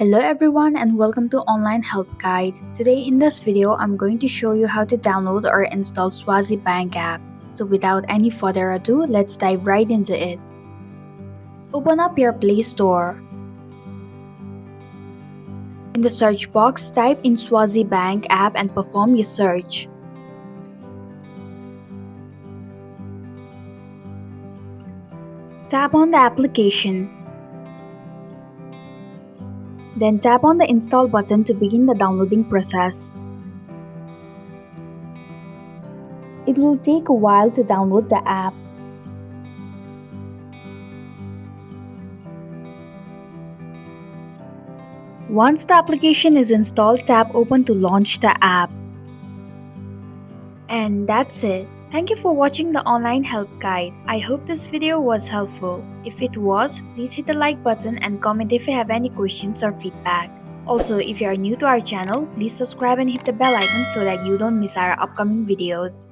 Hello everyone and welcome to Online Help Guide. Today in this video, I'm going to show you how to download or install Swazi Bank app. So without any further ado, let's dive right into it. Open up your Play Store. In the search box, type in Swazi Bank app and perform your search. Tap on the application. Then tap on the install button to begin the downloading process. It will take a while to download the app. Once the application is installed, tap Open to launch the app. And that's it. Thank you for watching the online help guide. I hope this video was helpful. If it was, please hit the like button and comment if you have any questions or feedback. Also, if you are new to our channel, please subscribe and hit the bell icon so that you don't miss our upcoming videos.